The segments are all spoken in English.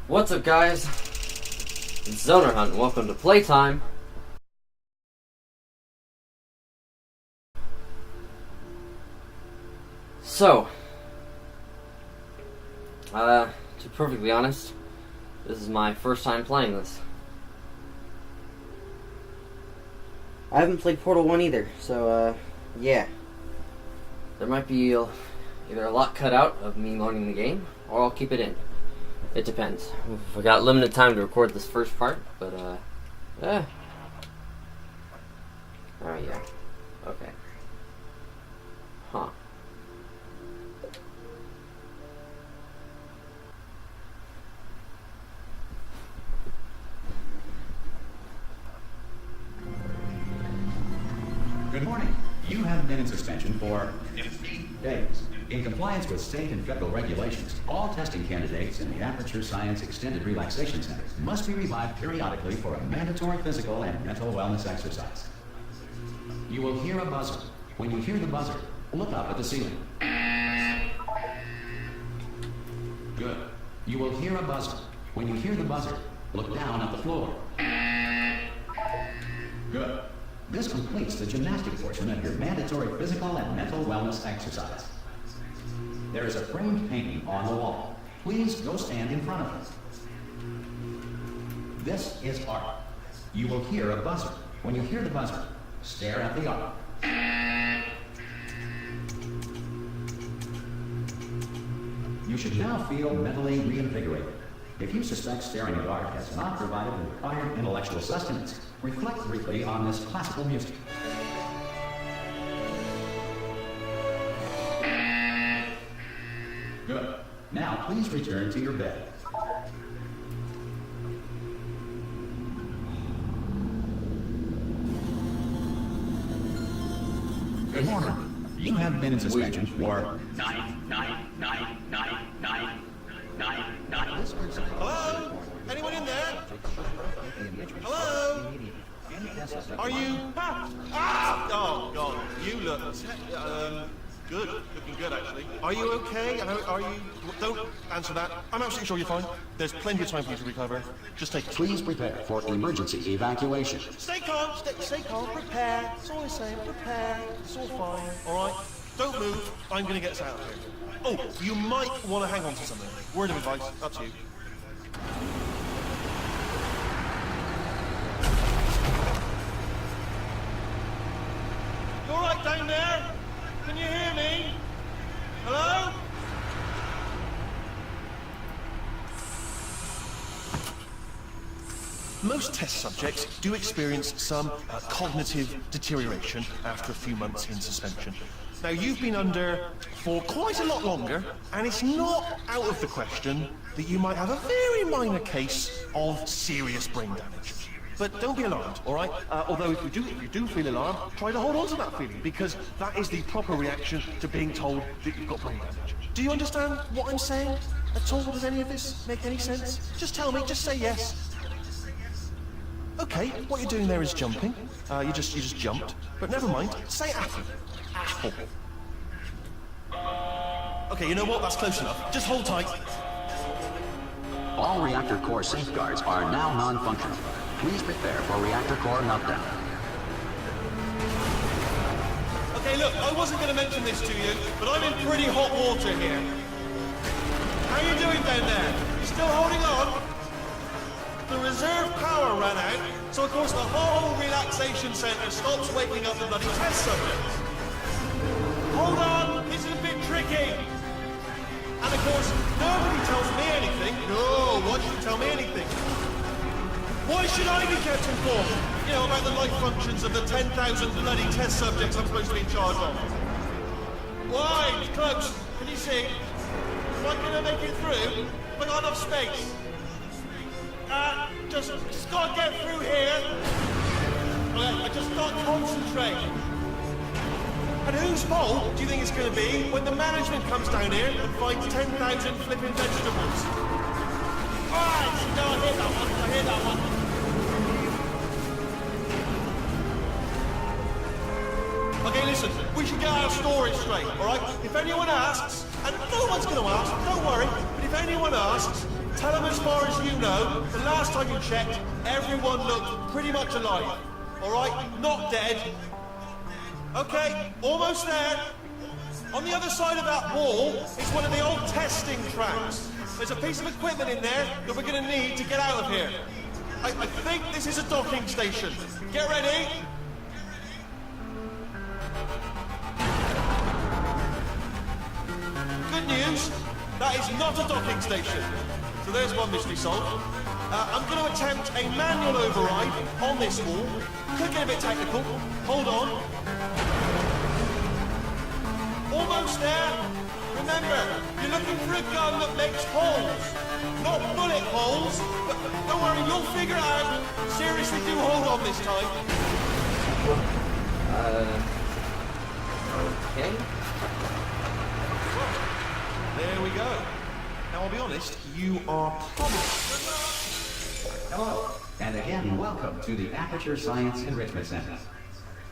What's up, guys? It's Zoner Hunt, and welcome to PlayTime. So, to be perfectly honest, this is my first time playing this. I haven't played Portal 1 either, so, yeah. There might be either a lot cut out of me learning the game, or I'll keep it in. It depends. We got limited time to record this first part, but, oh, yeah. Okay. Huh. Good morning. You have been in suspension for 50 days. In compliance with state and federal regulations, all testing candidates in the Aperture Science Extended Relaxation Center must be revived periodically for a mandatory physical and mental wellness exercise. You will hear a buzzer. When you hear the buzzer, look up at the ceiling. Good. You will hear a buzzer. When you hear the buzzer, look down at the floor. Good. This completes the gymnastic portion of your mandatory physical and mental wellness exercise. There is a framed painting on the wall. Please go stand in front of it. This is art. You will hear a buzzer. When you hear the buzzer, stare at the art. You should now feel mentally reinvigorated. If you suspect staring at art has not provided the required intellectual sustenance, reflect briefly on this classical music. Good. Now, please return to your bed. Good morning. You have been in suspension for 9. Hello? Anyone in there? Hello? Are you... Oh, God. You look... good. Looking good, actually. Are you okay? Are you... Don't answer that. I'm absolutely sure you're fine. There's plenty of time for you to recover. Just take it. Please prepare for emergency evacuation. Stay calm. Stay calm. Prepare. That's all I'm saying. Prepare. It's all fine. All right? Don't move. I'm going to get us out of here. Oh, you might want to hang on to something. Word of advice. Up to you. You all right down there? Can you hear me? Hello? Most test subjects do experience some cognitive deterioration after a few months in suspension. Now, you've been under for quite a lot longer, and it's not out of the question that you might have a very minor case of serious brain damage. But don't be alarmed, all right? Although if you do feel alarmed, try to hold on to that feeling, because that is the proper reaction to being told that you've got brain damage. Do you understand what I'm saying at all? Does any of this make any sense? Just tell me, just say yes. Okay, what you're doing there is jumping. You just jumped. But never mind, say apple. Apple. Okay, you know what? That's close enough. Just hold tight. All reactor core safeguards are now non-functional. Please prepare for reactor core meltdown. Okay, look, I wasn't going to mention this to you, but I'm in pretty hot water here. How are you doing down there? You still holding on? The reserve power ran out, so of course the whole relaxation centre stops waking up the bloody test subjects. Hold on, this is a bit tricky. And of course, nobody tells me anything. No, why should you tell me anything? Why should I be kept informed? You know, about the life functions of the 10,000 bloody test subjects I'm supposed to be in charge of. Why? It's close. Can you see? Am I going to make it through? Have I got enough space? Just gotta get through here. Okay, I just gotta concentrate. And whose fault do you think it's going to be when the management comes down here and finds 10,000 flipping vegetables? Alright, no, I hear that one. Okay, listen, we should get our story straight, alright? If anyone asks, and no one's going to ask, don't worry, but if anyone asks, Tell them as far as you know, the last time you checked, everyone looked pretty much alive. Alright? Not dead. Okay, almost there. On the other side of that wall is one of the old testing tracks. There's a piece of equipment in there that we're going to need to get out of here. I think this is a docking station. Get ready. Good news, that is not a docking station. So there's one mystery solved. I'm going to attempt a manual override on this wall. Could get a bit technical. Hold on. Almost there. Remember, you're looking for a gun that makes holes. Not bullet holes, but don't worry, you'll figure it out. Seriously, do hold on this time. Okay. There we go. Now, I'll be honest, you are probably... Hello, and again, welcome to the Aperture Science Enrichment Center.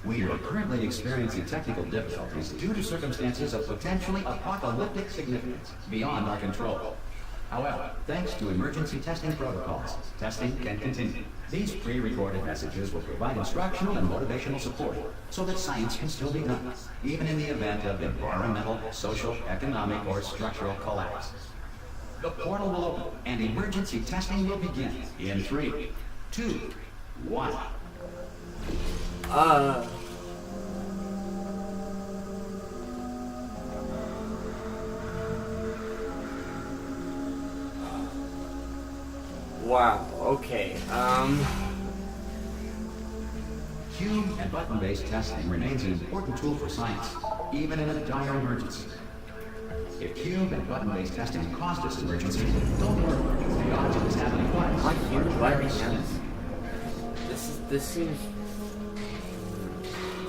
We are currently experiencing technical difficulties due to circumstances of potentially apocalyptic significance beyond our control. However, thanks to emergency testing protocols, testing can continue. These pre-recorded messages will provide instructional and motivational support so that science can still be done, even in the event of environmental, social, economic, or structural collapse. The portal will open and emergency testing will begin in 3, 2, 1. Wow, okay, Cube and button-based testing remains an important tool for science, even in a dire emergency. If cube and button-based testing caused this emergency, don't worry, the odds of this happening twice my are huge very lighting slim. this seems...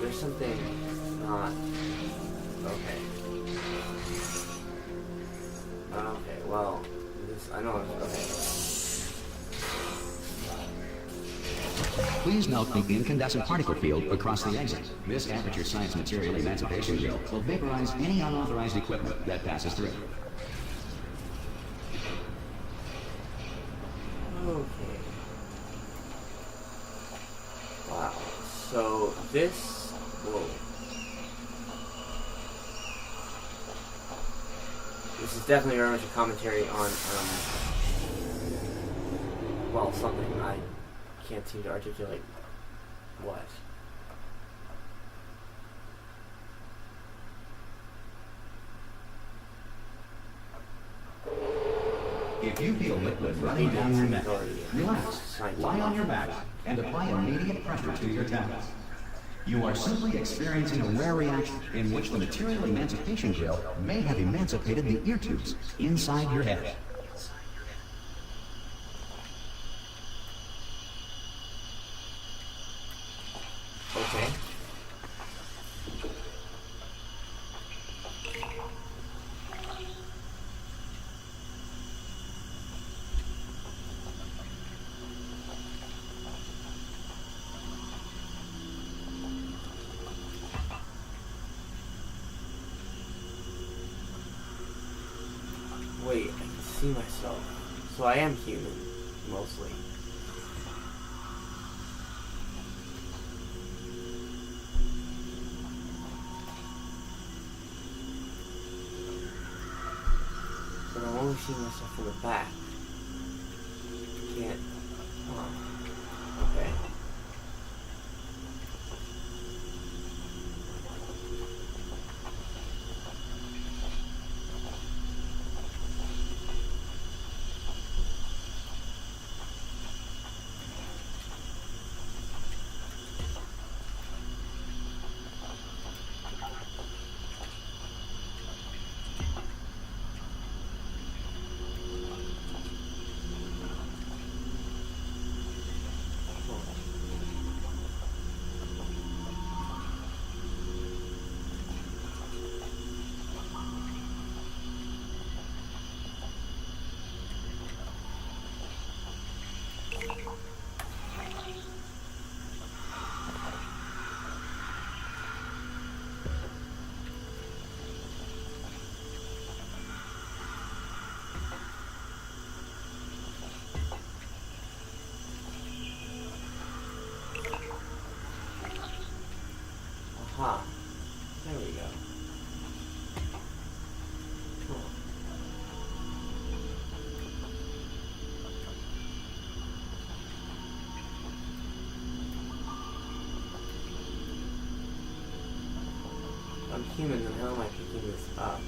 There's something not... Okay. Okay, well, this, I know, okay. Please note the incandescent particle field across the exit. This Aperture Science Material Emancipation Drill will vaporize any unauthorized equipment that passes through. Okay. Wow. So this... Whoa. This is definitely very much a commentary on, well, something. I can't seem to articulate what. If you feel liquid running down your neck, relax, lie on your back, and apply immediate pressure to your temples. You are simply experiencing a rare reaction in which the material emancipation drill may have emancipated the ear tubes inside your head. Okay. Wait, I can see myself. So I am human, mostly. But I'm only seeing myself from the back. Can't. Oh. Okay. human, then how am I picking this up?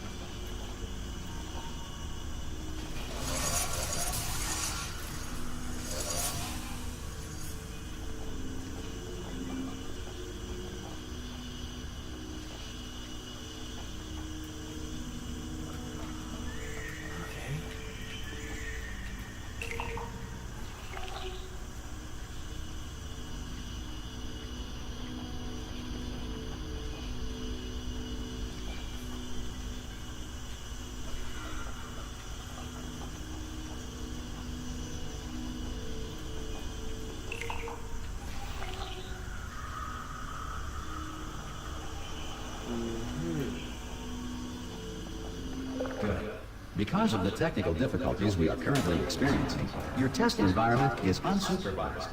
Good. Because of the technical difficulties we are currently experiencing, your test environment is unsupervised.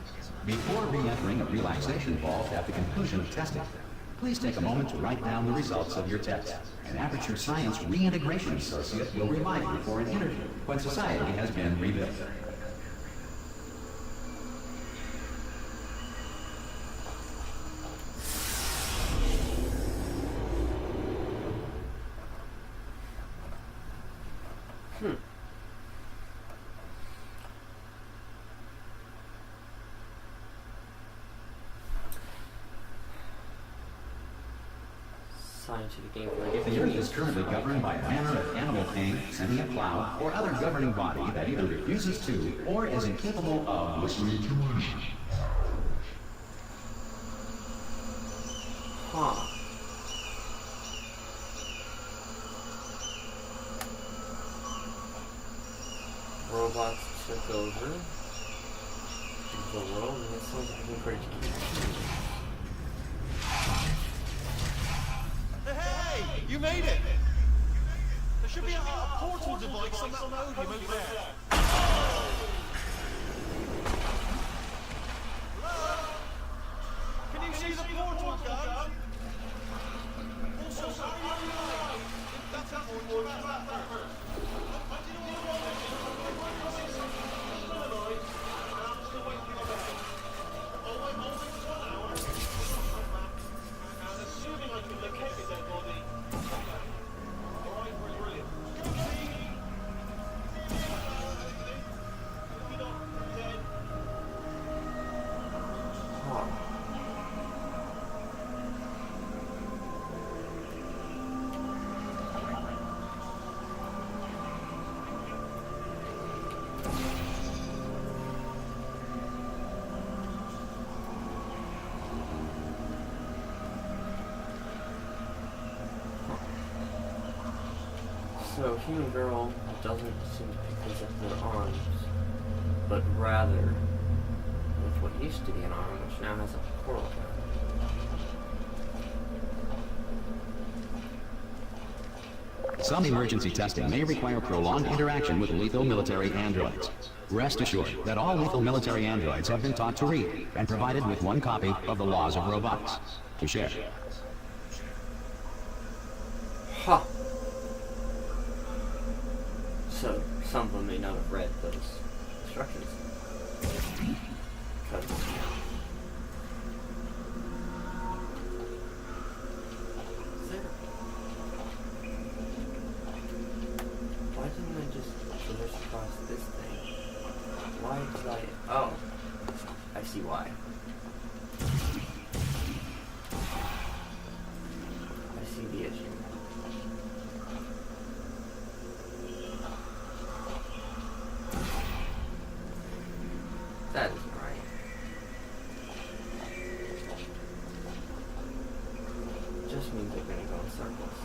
Before re-entering a relaxation vault at the conclusion of testing, please take a moment to write down the results of your test. An Aperture Science Reintegration Associate will remind you for an interview when society has been rebuilt. Scientific game for If the Earth is currently governed by a manner of animal pain, sentient cloud, or other governing body that either refuses to or is incapable of listening to us. Huh. Robots took over the world, and it sounds like I'm pretty Hey! You made it! There should be a portal device on that podium over there. Hello? Can you see the portal gun? Also, if that's a portal, that's that first. So, human girl doesn't seem to pick these up with her arms, but rather with what used to be an arm, which now has a portal gun. Some emergency testing may require prolonged interaction with lethal military androids. Rest assured that all lethal military androids have been taught to read and provided with one copy of the Laws of Robotics to share. Ha! So, some of them may not have read those instructions. Because... Why didn't I just traverse across this thing? Why did I... Oh. I see why. I see the issue. That isn't right. Just means they're gonna go in circles.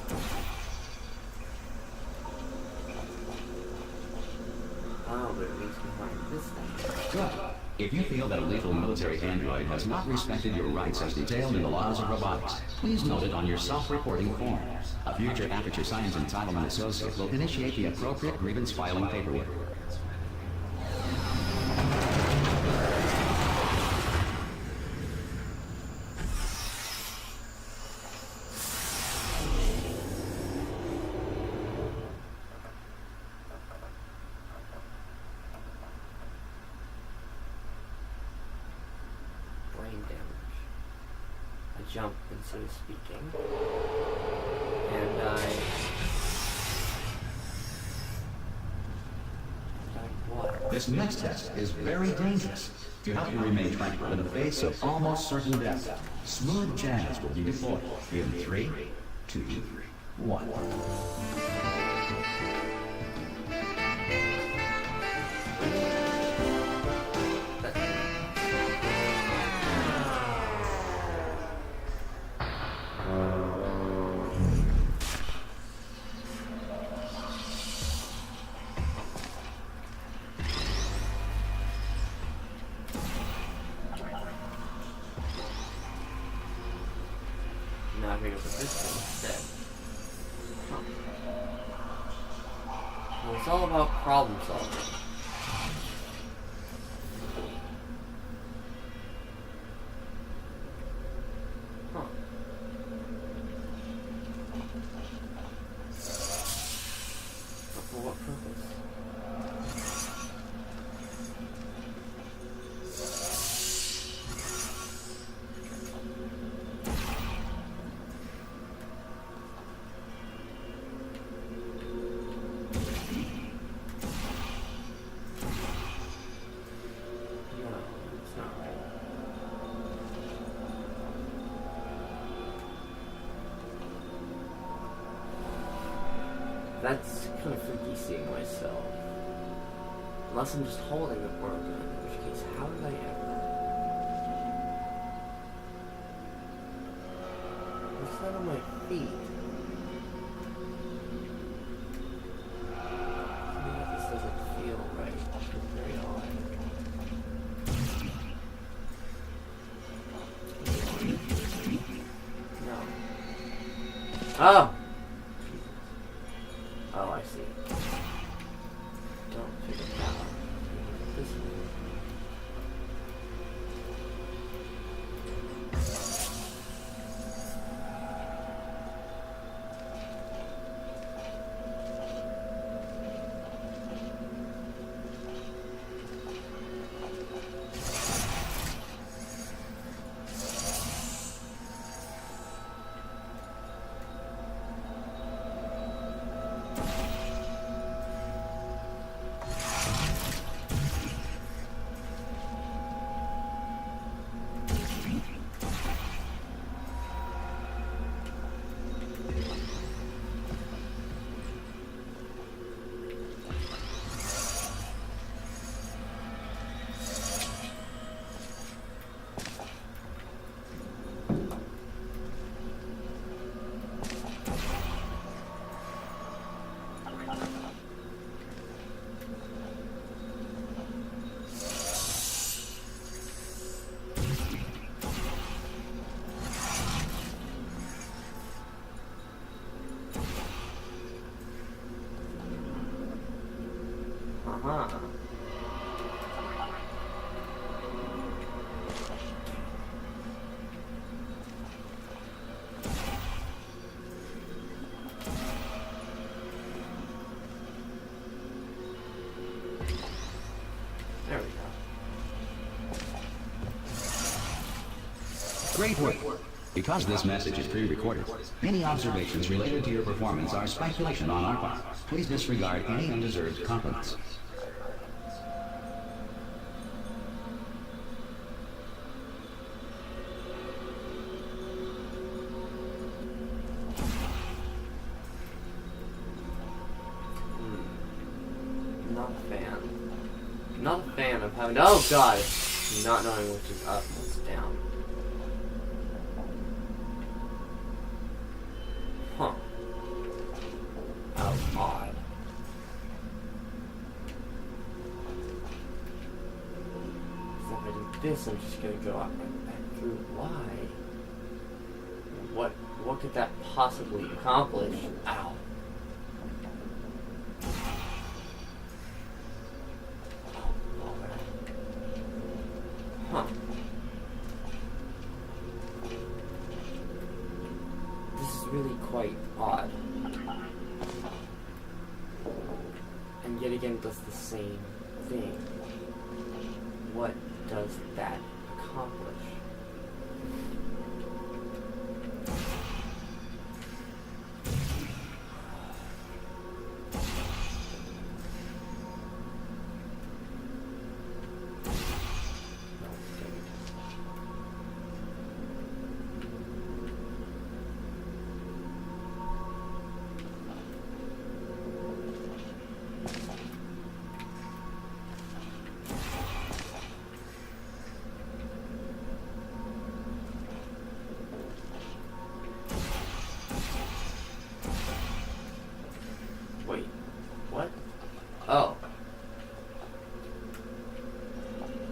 Oh, but it leaves behind this thing. Good. If you feel that a lethal military android has not respected your rights as detailed in the Laws of Robotics, please note it on your self-reporting form. A future Aperture Science Entitlement Associate will initiate the appropriate grievance filing paperwork. Brain damage. A jump instead of speaking. And I what? This next test is very dangerous. To help you remain tranquil in the face of almost certain death, smooth jazz will be deployed in 3, 2, 1. Now I'm gonna put this one instead. Huh. Well, it's all about problem solving. Huh. But for what purpose? That's kind of freaky seeing myself. Unless I'm just holding the portal gun, in which case, how did I have that? What's that on my feet? Maybe this doesn't feel right. It's very odd. No. Oh! Oh, I see. Don't figure it out. This one. Uh-huh. There we go. Great work. Because this message is pre-recorded, any observations related to your performance are speculation on our part. Please disregard any undeserved compliments. Not a fan. Not a fan of having. Oh god! Not knowing which is up and what's down. Huh. How odd. So if I do this, I'm just gonna go up and back through. Why? What could that possibly accomplish? Ow. Huh. This is really quite odd. And yet again does the same thing. What does that accomplish?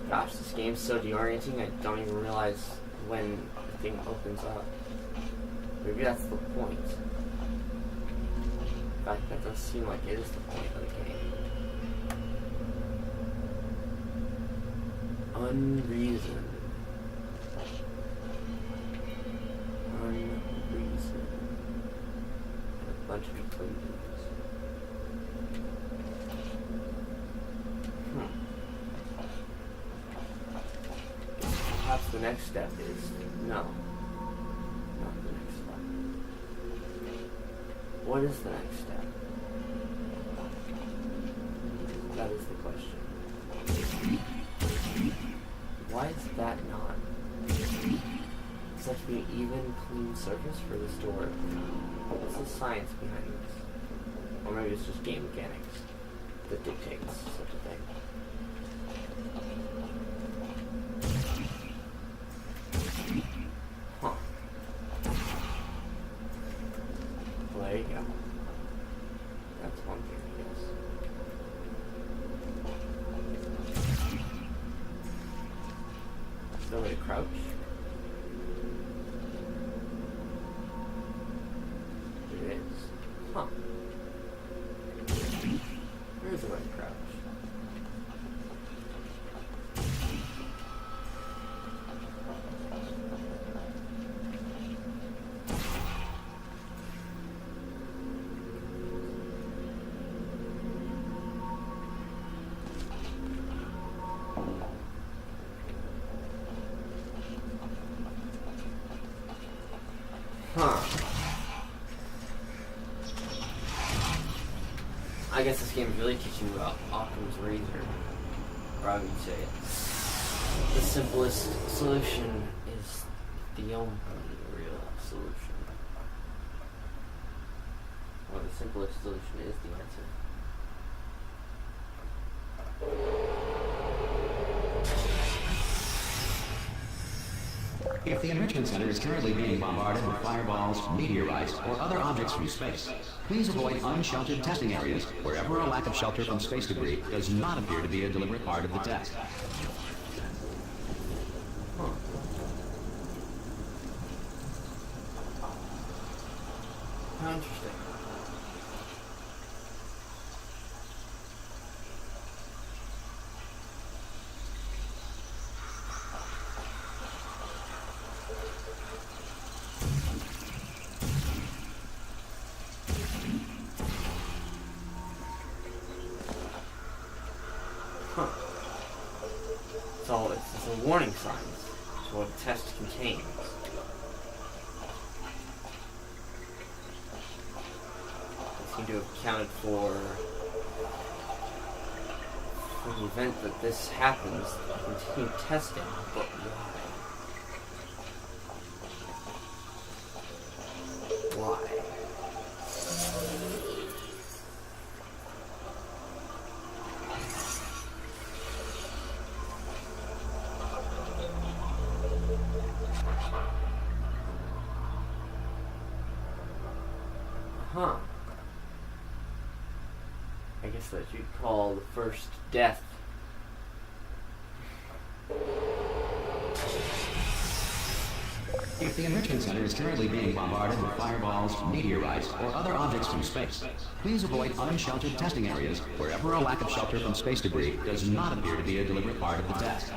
Gosh, this game's so deorienting, I don't even realize when the thing opens up. Maybe that's the point. In fact, that does seem like it is the point of the game. Unreason. Unreason. A bunch of equations. Perhaps the next step is no. Not the next step. What is the next step? That is the question. Why is that not? Such an even, clean surface for this to work. What's the science behind this? Or maybe it's just game mechanics that dictates such a thing. Huh. Well, there you go. That's one thing, I guess. Is there a way to crouch? It is. Huh. There's a way to crouch. Huh. I guess this game is really teaching you about Occam's razor. Or I would say the simplest solution is the only real solution. Or the simplest solution is the answer. If the Enrichment Center is currently being bombarded with fireballs, meteorites, or other objects from space, please avoid unsheltered testing areas wherever a lack of shelter from space debris does not appear to be a deliberate part of the test. How interesting. Huh. So it's a warning sign. It's what a test contains. They seem to have accounted for the event that this happens, continue testing, but why? Why? Huh. I guess that you'd call the first death. If the Enrichment Center is currently being bombarded with fireballs, meteorites, or other objects from space, please avoid unsheltered testing areas wherever a lack of shelter from space debris does not appear to be a deliberate part of the test.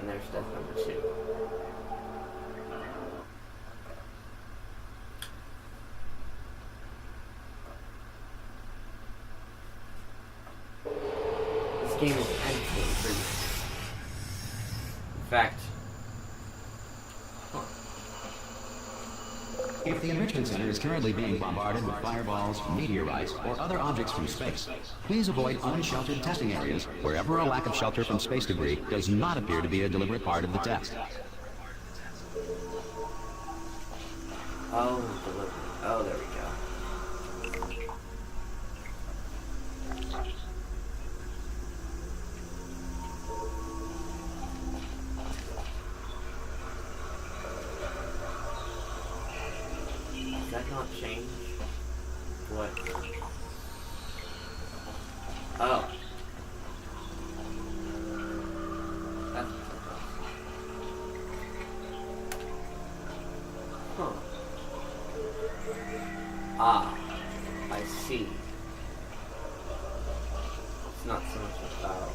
And there's death number 2. This game is actually pretty. In fact, If the Enrichment Center is currently being bombarded with fireballs, meteorites, or other objects from space, please avoid unsheltered testing areas wherever a lack of shelter from space debris does not appear to be a deliberate part of the test. Oh, delivery. Oh, there we go. Does that not change? What? Oh. That's huh. Ah, I see. It's not so much about...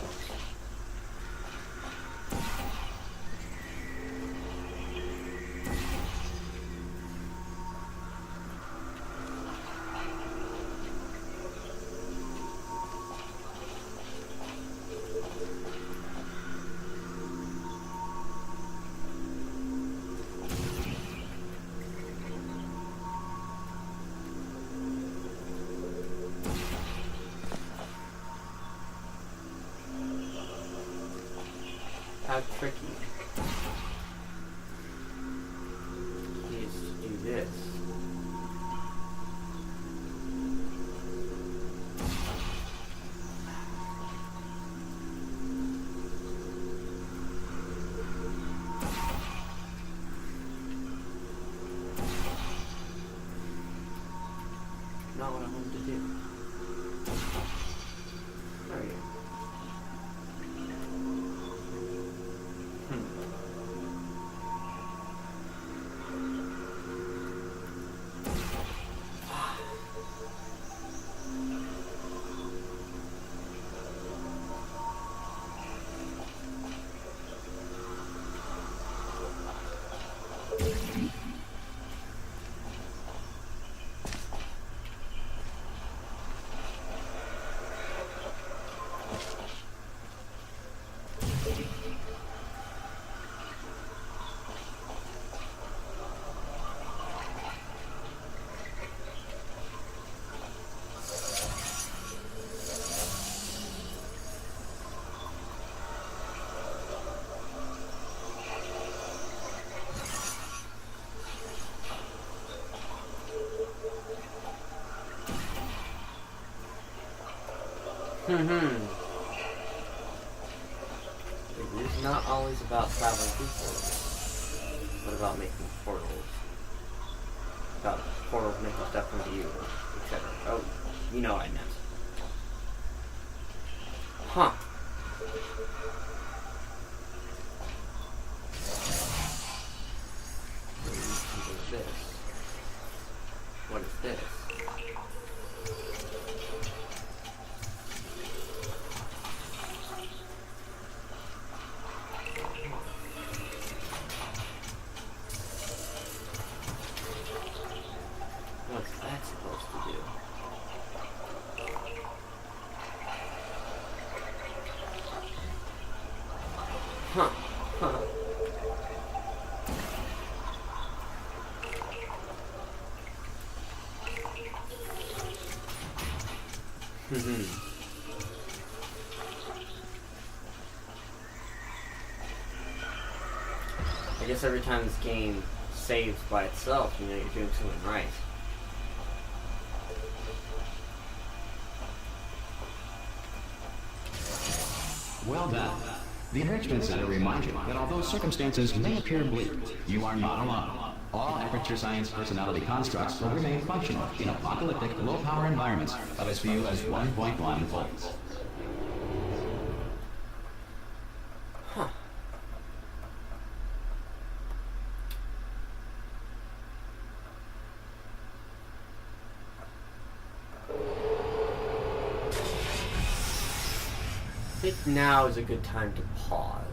How tricky it is to do this. Not what I wanted to do. There we go. It is not always about traveling through portals, but about making portals. About portals making stuff into you, etc. Oh, you know what I meant. Huh. What is this? What is this? What's that supposed to do? Huh. Huh. I guess every time this game saves by itself, you know you're doing something right. Well done. The Enrichment Center reminds you that although circumstances may appear bleak, you are not alone. All Aperture Science personality constructs will remain functional in apocalyptic, low-power environments of as few as 1.1 volts. Huh. I think now is a good time to pause.